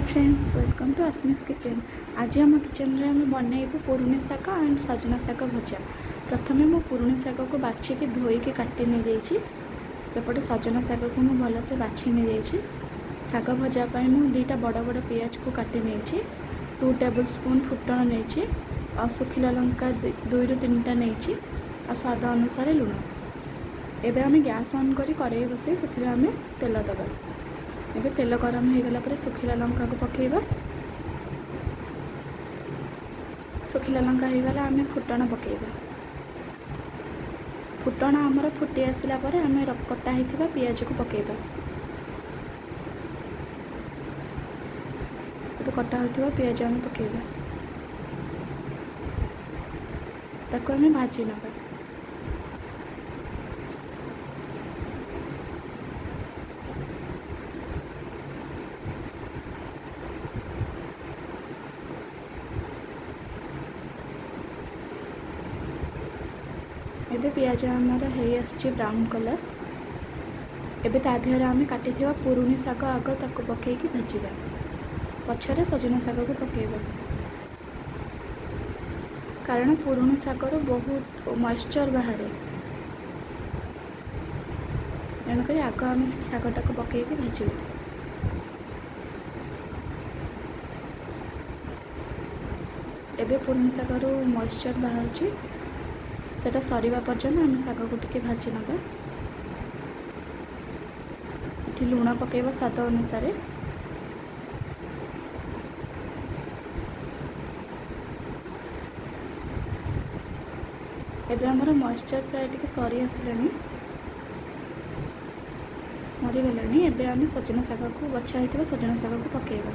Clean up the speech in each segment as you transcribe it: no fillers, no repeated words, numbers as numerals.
Friends welcome to Asmi's kitchen. आज आम kitchen रे आम बनइबू पुरुणी शाग एंड सजना शाग भजा। प्रथमे मु पुरुणी शाग को बाछिकी धोईकी काटी नहीं जाइए। एपटे सजना शाग को मुझे भलसे बाछि नहीं जाइए। शाग भजापी मुझे दुईटा बड़ बड़ पियाज को काटी नहीं 2 टेबल स्पून फुटण नहीं आ सुखिला लंका 2 ରୁ 3टा नहीं आ स्वाद अनुसार लुण। एबे आम गैस ऑन करी कड़ाई बसई से आम तेल दबा। एबे तेल गरम हो गला सुखिला लंका को पकेबा। सुखिला लंका हो गला आम फुटण पकेबा। फुटण आमर फुटी आसला परे आम कटा होइथिबा पियाज को पकेबा। एबे कटा होइथिबा पियाज आम पकेबा। ताको आम भाजी नबा। एबे पियाज आमर हो आसी ब्राउन कलर। एबे ता देहरे आम काटी पुरुणी शाग आग ताको पकईकी भाजवा। पछरे सजना शाग को पकेबा कारण पुरुणी शागर बहुत मॉइस्चर बाहर। तेणुक आग आम से शागटा को पकईकी भाजवा। एबे पुरुणी शागर मॉइस्चर बाहर सेटा सरीबा पर्यंत आम शाग को टिके भाजी नबा। इठी लुण पकेबा स्वाद अनुसार। एबे हमर मॉइस्चर प्राय टिके सरी आसलानी मरीगलानी। एबे आम सजना शाग को बछा होइथिबा सजना शाग को पकेबा।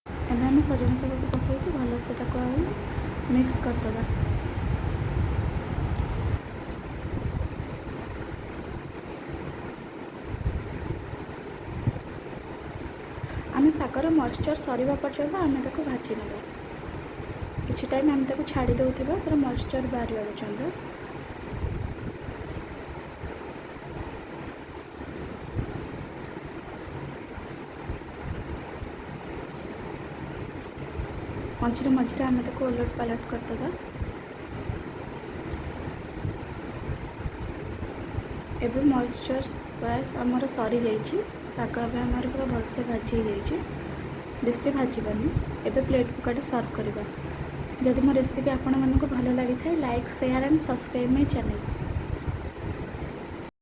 एबे आम सजना शाग को पकेइकी भलसे ताको मिक्स करदबा। आम शागर मॉइस्चर सरीबा पर्यंत आम ताको भाजी नबा। किछि टाइम आम ताको छाड़ी दउथिबा तर मॉइस्चर बाहरला पर्यंत। मझे मझे आम ताको उलट पालट करदबा। एबे मॉइस्चर गैस आमर सरी जाइए। शाग एबे आमर पूरा भलसे भाजी जाइए। बेसी भाजबानी। एबे प्लेट को काटी सर्व करवा। जदि मो रेसिपी आपण मानक भल लगी था like share and subscribe my channel.